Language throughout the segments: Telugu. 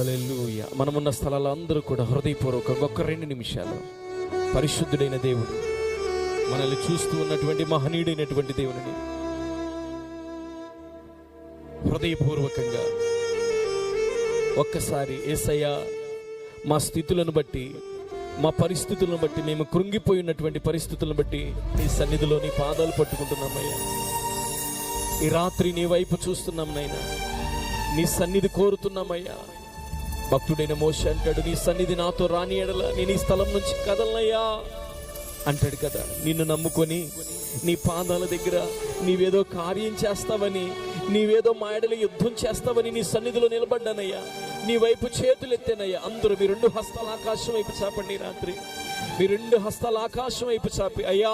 హల్లెలూయా. మనమున్న స్థలాల్లో అందరూ కూడా హృదయపూర్వకంగా ఒక్క 2 నిమిషాలు పరిశుద్ధుడైన దేవుడు, మనల్ని చూస్తూ ఉన్నటువంటి మహనీయుడైనటువంటి దేవుని హృదయపూర్వకంగా ఒక్కసారి యేసయ్యా, మా స్థితులను బట్టి, మా పరిస్థితులను బట్టి, మేము కృంగిపోయినటువంటి పరిస్థితులను బట్టి నీ సన్నిధిలో నీ పాదాలు పట్టుకుంటున్నామయ్యా. ఈ రాత్రి నీ వైపు చూస్తున్నాం నైనా, నీ సన్నిధి కోరుతున్నామయ్యా. భక్తుడైన మోషే అంటాడు, నీ సన్నిధి నాతో రాని ఎడల నేను ఈ స్థలం నుంచి కదలనయ్యా అంటాడు కదా. నిన్ను నమ్ముకొని నీ పాదాల దగ్గర నీవేదో కార్యం చేస్తావని, నీవేదో మా ఎడల యుద్ధం చేస్తావని నీ సన్నిధిలో నిలబడ్డానయ్యా. నీ వైపు చేతులు ఎత్తానయ్యా. అందరూ మీ 2 హస్తాల ఆకాశం వైపు చాపండి. రాత్రి మీ 2 హస్తాల ఆకాశం వైపు చాపి, అయ్యా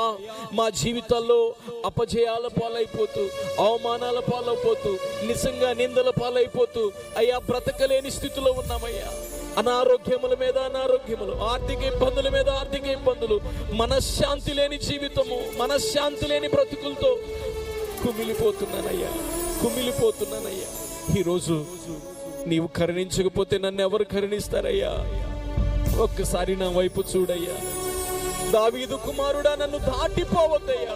మా జీవితాల్లో అపజయాల పాలైపోతూ, అవమానాల పాలైపోతూ, నిజంగా నిందల పాలైపోతూ అయ్యా బ్రతకలేని స్థితిలో ఉన్నామయ్యా. అనారోగ్యముల మీద అనారోగ్యములు, ఆర్థిక ఇబ్బందుల మీద ఆర్థిక ఇబ్బందులు, మనశ్శాంతి లేని జీవితము, మనశ్శాంతి లేని బ్రతుకులతో కుమిలిపోతున్నానయ్యా. ఈరోజు నీవు కరుణించకపోతే నన్ను ఎవరు కరుణిస్తారయ్యా? ఒక్కసారి నా వైపు చూడయ్యా. దావీదు కుమారుడా, నన్ను దాటిపోవద్దయ్యా.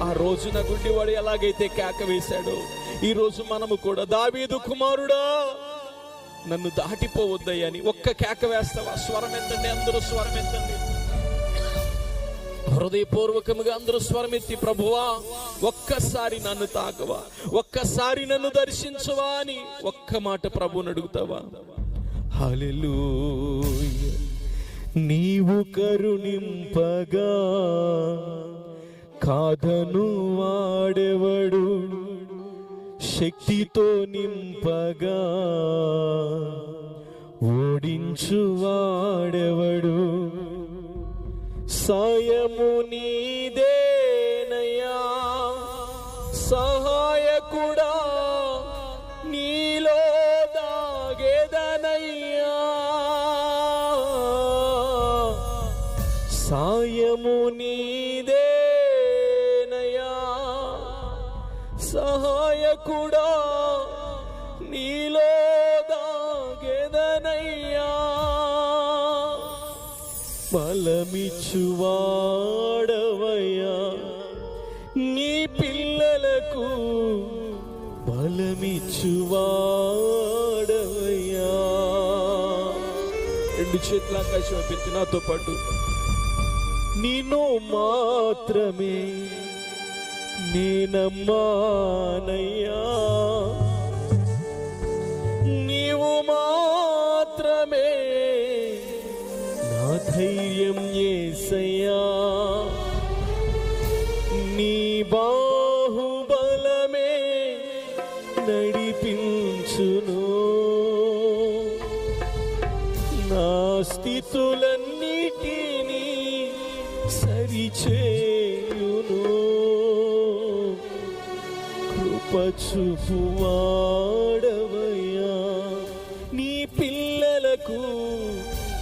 ఆ రోజు నా గుండెవాడు ఎలాగైతే కేక వేశాడో, ఈ రోజు మనము కూడా దావీదు కుమారుడా నన్ను దాటిపోవద్దయ్యా అని ఒక్క కేక వేస్తావా? స్వరం ఎత్తండి, అందరూ స్వరం ఎత్తండి. హృదయపూర్వకముగా అందరూ స్వరం ఎత్తి, ప్రభువా ఒక్కసారి నన్ను తాకవా, ఒక్కసారి నన్ను దర్శించవా అని ఒక్క మాట ప్రభువుని అడుగుతావా? హల్లెలూయా. నీవు కరుణింపగా కాదను వాడెవడు, శక్తితో నింపగా ఓడించువాడెవడు, సాయము నీదేనయ్యా, సహాయకుడా నీలో దాగేదనయ్యా, సాయము నీదేనయ్యా, సహాయకుడా నీలో దాగేదనయ్యా, బలమిచ్చువాడవయ్యా, నీ పిల్లలకు బలమిచ్చువాడవయ్యా. 2 చేతుల ఆకాశం పెట్టి నాతో పాటు, నిన్ను మాత్రమే నేనమ్మానయ్యా, నీవు మాత్రమే నా ధైర్యం యేసయ్యా, నీ బాహుబలమే నడిపించును, నా స్థితులన్నిటినీ సరిచేయును, కృప చూపువాడవయ్యా, నీ పిల్లలకు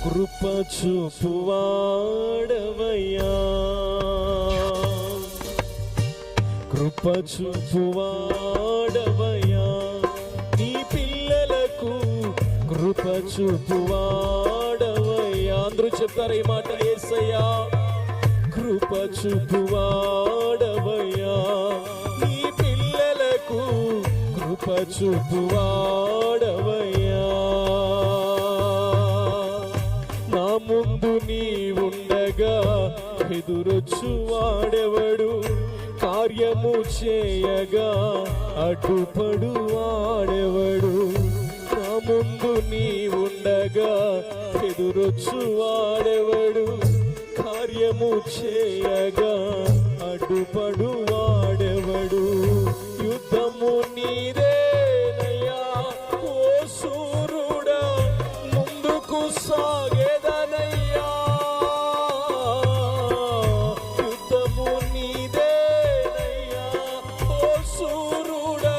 కృప చూపువాడవయ్యా, కృప చూపువాడవయ్యా, నీ పిల్లలకు కృప చూపువాడవయ్యా. అందరూ చెప్తారు ఈ మాట, యేసయ్యా కృప చూపువాడవయ్యా, నీ పిల్లలకు కృప చూపువాడవయ్యా, నా ముందు నీవుండగా ఎదురొచ్చువాడెవడు, కార్యము చేయగా అడ్డుపడు వాడెవడు, నా ముందు నీవుండగా ఎదురొచ్చువాడెవడు, కార్యము చేయగా అడ్డుపడు వాడెవడు, యుద్ధము నీదేనయ్యా ఓ సూర్యుడా, ముందుకు సాగేదనయ్యా, యుద్ధము నీదేనయ్యా ఓ సూర్యుడా,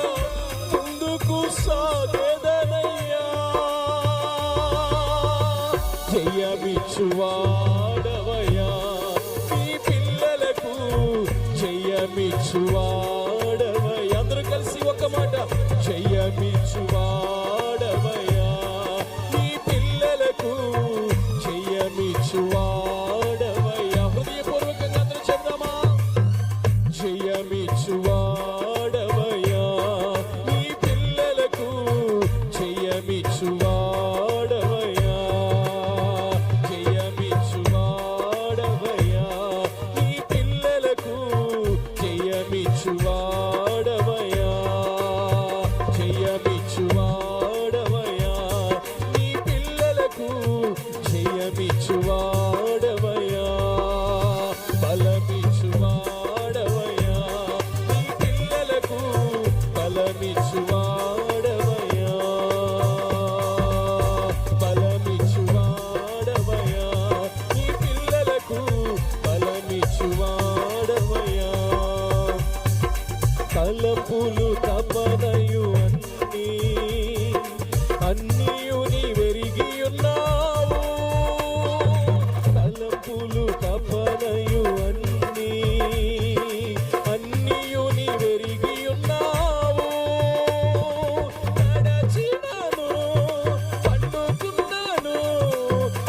ముందుకు సాగేదనయ్యా, జయమిచ్చువాడవయ్యా, నీ పిల్లలకు జయమిచ్చువాడవయ్యా, జయమిచ్చువాడవయ్యా. హృదయపూర్వకంగా అందరూ చెప్దామా? జయమిచ్చువాడవయ్యా, నీ పిల్లలకు జయమిచ్చువాడవయ్యా. జయమిచ్చువాడవయ్యా, నీ పిల్లలకు జయమిచ్చువాడవయ్యా. జయమిచ్చువాడవయ్యా, నీ పిల్లలకు జయమిచ్చువాడవయ్యా. బలమిచ్చువాడవయ్యా, నీ పిల్లలకు బలమిచ్చువాడవయ్యా. బలమిచ్చువాడవయ్యా, నీ పిల్లలకు బలమిచ్చువాడవయ్యా. తలపులు తపనయు అన్నీయు నీవెరిగి ఉన్నావు. తలపులు తపనయు అన్నీయు నీవెరిగి ఉన్నావు. నడచినాను పండుకున్నాను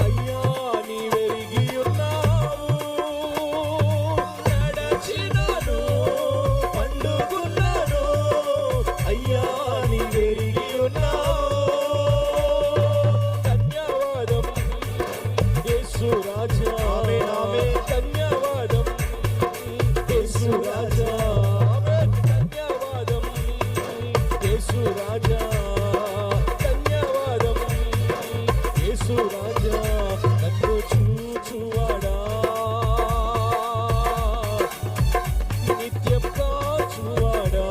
అయ్యా నీవెరిగి ఉన్నావు. నడచినాను పండుకున్నాను అయ్యా నీవెరిగి ఉన్నావు. ధన్యవాదం యేసు రాజా, ధన్యవాదం యేసు రాజా, ధన్యవాదం యేసు రాజా, ధన్యవాదం యేసు రాజా. నన్ను చూచువాడా, నిత్యం కాచువాడా,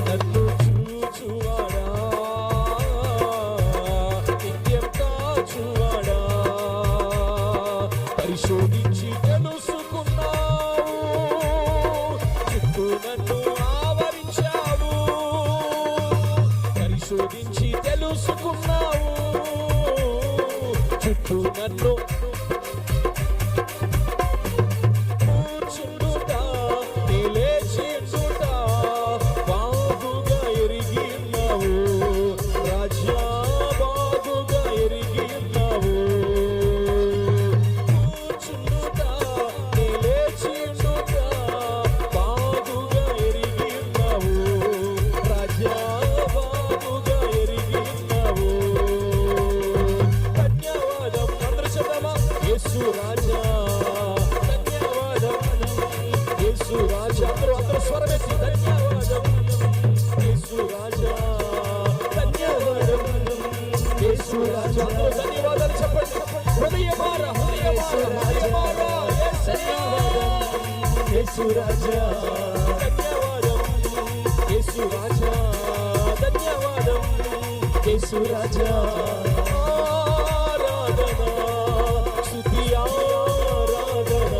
నన్ను చూచువాడా, నిత్యం కాచువాడా. పరిశోధించి తెలుసుకున్నావు, చుట్టూ నన్ను ఆవరించావు. పరిశోధించి తెలుసుకున్నావు, చుట్టూ నన్ను కూర్చుండుట నిలేచిండుట బాగుగా ఎరిగి ఉన్నావు. రాజా బాగుగా ఎరిగి ఉన్నావు. కూర్చుండుట నిలేచిండుట బాగుగా ఎరిగి ఉన్నావు. రాజా బాగుగా ఎరిగి ఉన్నావు. ధన్యవాదం అందరూ చెప్దామా? యేసు రాజా ధన్యవాదం, యేసు రాజా. అందరూ స్వరమెత్తి ధన్యవాదం యేసు రాజా, ధన్యవాదం యేసు రాజా. అందరూ ధన్యవాదాలు చెప్పండి. హృదయమార హృదయమార యేసు రాజా, ధన్యవాదం యేసు రాజా, ధన్యవాదం యేసు రాజా. ఆరాధన స్తుతి ఆరాధన,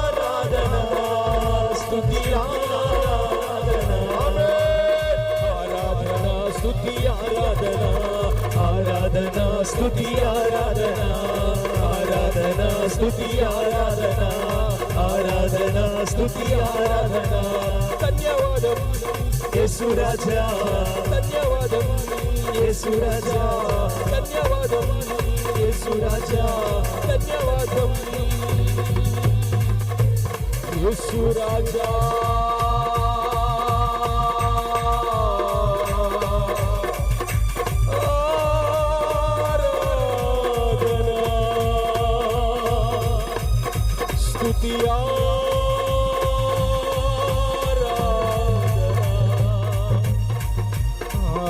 ఆరాధన స్తుతి ఆరాధన. ఆరాధన స్తుతి ఆరాధన, ఆరాధన స్తుతి ఆరాధన, ఆరాధన స్తుతి ఆరాధన, ఆరాధన స్తుతి ఆరాధన. ధన్యవాదం యేసు రాజా, ధన్యవాదం యేసు రాజా, ధన్యవాదం యేసు రాజా, ధన్యవాదం యేసు రాజా. ఆరాధన స్తుతి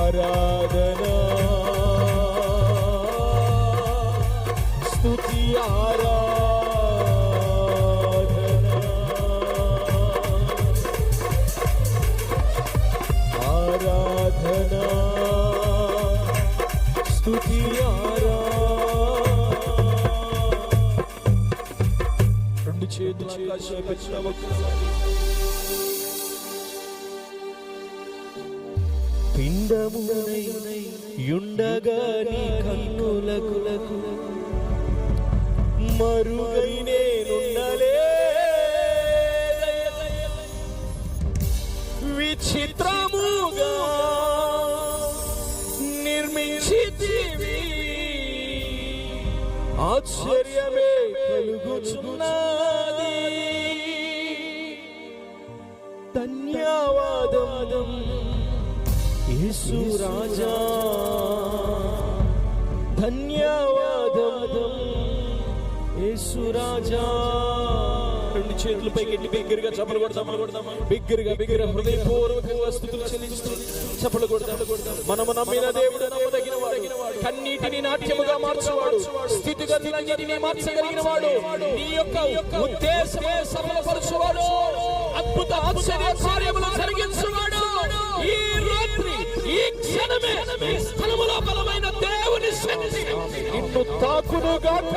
ఆరాధన, స్తుతి ఆరాధన, ఆరాధన స్తుతి రెండు చేతులు ఆకాశం పెట్టిన ఒక్కసారి. పిండమునై యుండగా నీ కన్నులకు మరుగై నేనుండలే. విచిత్రముగా నిర్మించితివి ఆశ్చర్యమే కలుగుచున్నది. ధన్యవాదం యేసు రాజా, ధన్యవాదం యేసు రాజా. రెండు చేతులు పైకెట్టి బిగ్గరగా చప్పలు కొడదాం. బిగ్గరగా హృదయపూర్వకంగా స్తుతులు చెల్లిస్తూ చప్పలు కొడదాం. మనము నమ్మిన దేవుడు నమ్మదగిన వాడు, కన్నీటిని నాట్యముగా మార్చేవాడు, స్థితిగతులన్నిటినీ మార్చగలిగిన వాడు, నీ యొక్క ఉద్దేశమే సఫలపరచువాడు, అద్భుత ఆశ్చర్య కార్యములు జరిగించువాడు. ఈ రాత్రి ఈ క్షణమే ఈ స్థలములో బలమైన దేవుని శక్తి నిన్ను తాకునుగాక.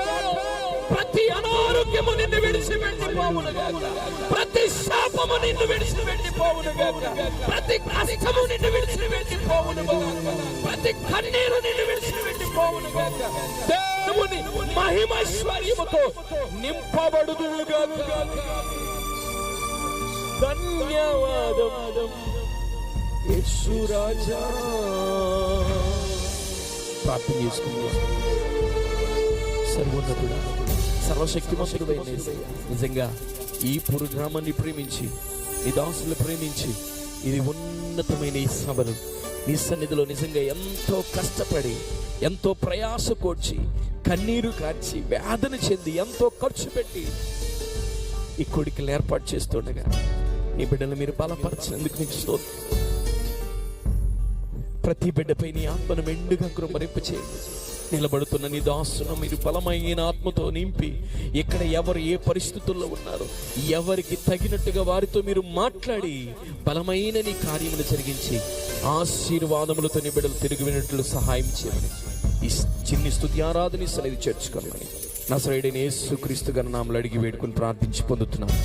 ప్రతి అనారోగ్యము నిన్ను విడిచిపెట్టిపోవునుగాక, ప్రతి శాపము నిన్ను విడిచిపెట్టిపోవునుగాక, ప్రతి కష్టము నిన్ను విడిచిపెట్టిపోవునుగాక, ప్రతి కన్నీరు నిన్ను విడిచిపెట్టిపోవునుగాక. దేవుని మహిమైశ్వర్యముతో నింపబడుదువుగాక. ధన్యవాదం యేసు రాజా. ప్రార్థన చేసుకుందాం. సర్వోన్నతుడా, సర్వశక్తిమంతుడైన యేసయ్య, నిజంగా ఈ పురుగ్రామాన్ని ప్రేమించి, నీ దాసులు ప్రేమించి, ఇది ఉన్నతమైన ఈ సభను నీ సన్నిధిలో నిజంగా ఎంతో కష్టపడి, ఎంతో ప్రయాస కోర్చి, కన్నీరు కార్చి, వేదన చెంది, ఎంతో ఖర్చు పెట్టి ఈ కోడికలు ఏర్పాటు చేస్తుండగా నీ బిడ్డలు మీరు బలపరచినందుకు నీకు స్తోత్రం. ప్రతి బిడ్డపై నీ ఆత్మను మెండుగా కృపరింప చేయండి. నిలబడుతున్న నీ దాసును మీరు బలమైన ఆత్మతో నింపి, ఇక్కడ ఎవరు ఏ పరిస్థితుల్లో ఉన్నారో ఎవరికి తగినట్టుగా వారితో మీరు మాట్లాడి బలమైన నీ కార్యములు జరిగించి ఆశీర్వాదములతో నీ బిడ్డలు తిరిగి వినట్లు సహాయం చేయమని ఈ చిన్ని స్తుతి ఆరాధన సన్నిధి చేర్చుకోమని నజరేయుడైన యేసుక్రీస్తు నామములో అడిగి వేడుకొని ప్రార్థించి పొందుతున్నాను.